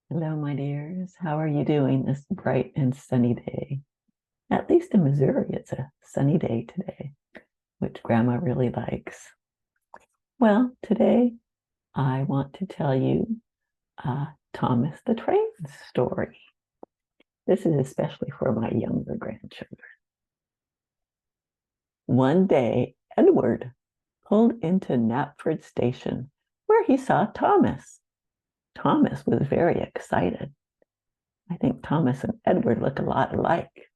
Hello, my dears. How are you doing this bright and sunny day? At least in Missouri, it's a sunny day today, which Grandma really likes. Well, today I want to tell you Thomas the Train story. This is especially for my younger grandchildren. One day, Edward pulled into Knapford Station where he saw Thomas. Thomas was very excited. I think Thomas and Edward look a lot alike.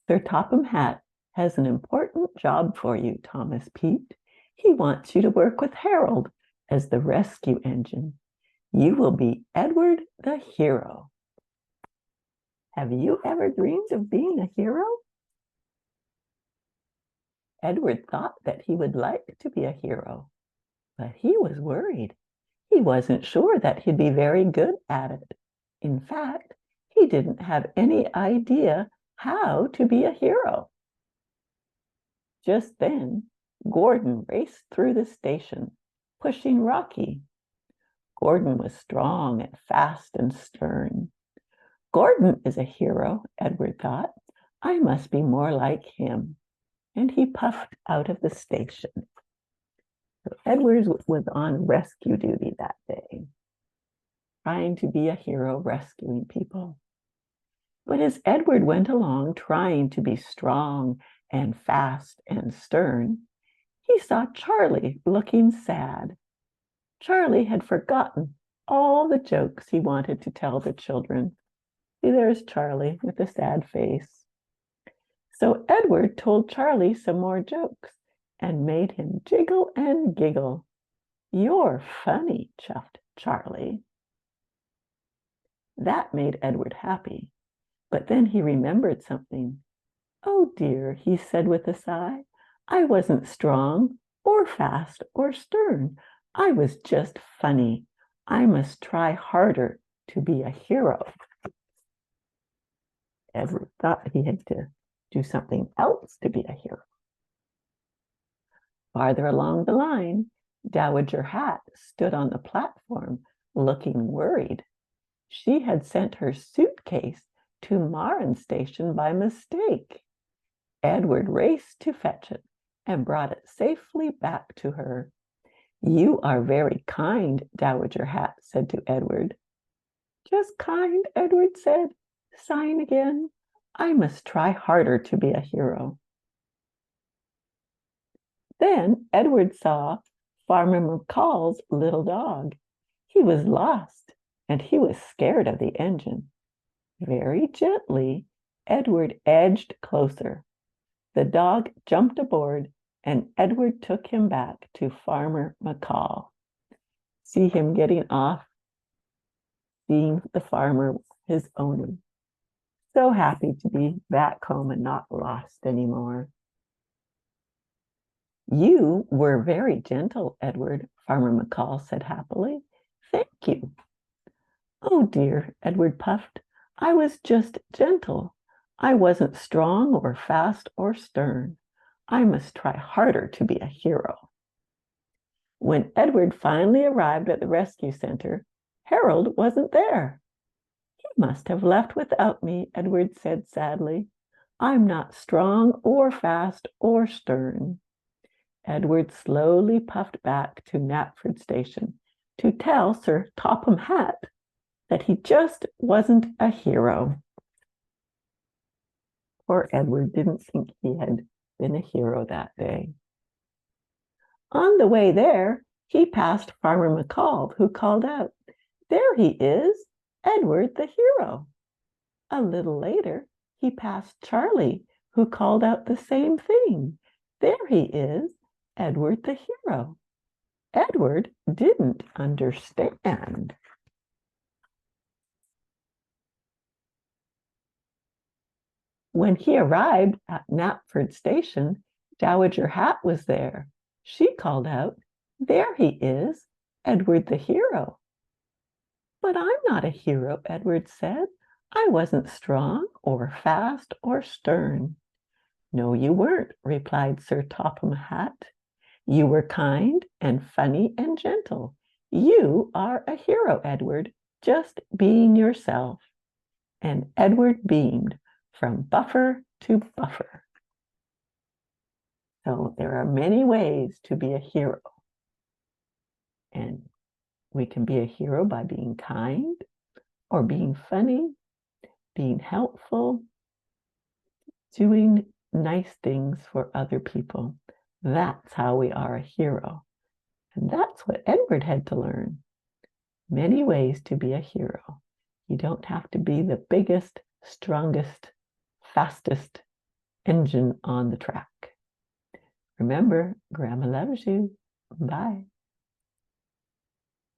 Sir Topham Hatt has an important job for you, Thomas Pete. He wants you to work with Harold as the rescue engine. You will be Edward the hero. Have you ever dreamed of being a hero? Edward thought that he would like to be a hero, but he was worried. He wasn't sure that he'd be very good at it. In fact, he didn't have any idea how to be a hero. Just then, Gordon raced through the station, pushing Rocky. Gordon was strong and fast and stern. Gordon is a hero, Edward thought. I must be more like him. And he puffed out of the station. So Edward was on rescue duty that day, trying to be a hero, rescuing people. But as Edward went along trying to be strong and fast and stern, he saw Charlie looking sad. Charlie had forgotten all the jokes he wanted to tell the children. See, there's Charlie with a sad face. So Edward told Charlie some more jokes and made him jiggle and giggle. You're funny, chuffed Charlie. That made Edward happy. But then he remembered something. Oh dear, he said with a sigh, I wasn't strong or fast or stern. I was just funny. I must try harder to be a hero. Edward thought he had to do something else to be a hero. Farther along the line, Dowager Hat stood on the platform looking worried. She had sent her suitcase to Marren Station by mistake. Edward raced to fetch it and brought it safely back to her. You are very kind, Dowager Hat said to Edward. Just kind, Edward said, sighing again. I must try harder to be a hero. Then Edward saw Farmer McCall's little dog. He was lost, and he was scared of the engine. Very gently, Edward edged closer. The dog jumped aboard, and Edward took him back to Farmer McCall. See him getting off, seeing the farmer, his owner. So happy to be back home and not lost anymore. You were very gentle, Edward, Farmer McCall said happily. Thank you. Oh dear, Edward puffed. I was just gentle. I wasn't strong or fast or stern. I must try harder to be a hero. When Edward finally arrived at the rescue center, Harold wasn't there. He must have left without me, Edward said sadly. I'm not strong or fast or stern. Edward slowly puffed back to Knapford Station to tell Sir Topham Hatt that he just wasn't a hero. Poor Edward didn't think he had been a hero that day. On the way there, he passed Farmer McCall, who called out, There he is, Edward the hero. A little later, he passed Charlie, who called out the same thing. There he is, Edward the hero. Edward didn't understand. When he arrived at Knapford Station, Dowager Hat was there. She called out, There he is, Edward the hero. But I'm not a hero, Edward said. I wasn't strong or fast or stern. No, you weren't, replied Sir Topham Hatt. You were kind and funny and gentle. You are a hero, Edward, just being yourself. And Edward beamed from buffer to buffer. So there are many ways to be a hero. And we can be a hero by being kind or being funny, being helpful, doing nice things for other people. That's how we are a hero. And that's what Edward had to learn. Many ways to be a hero. You don't have to be the biggest, strongest, fastest engine on the track. Remember, Grandma loves you. Bye.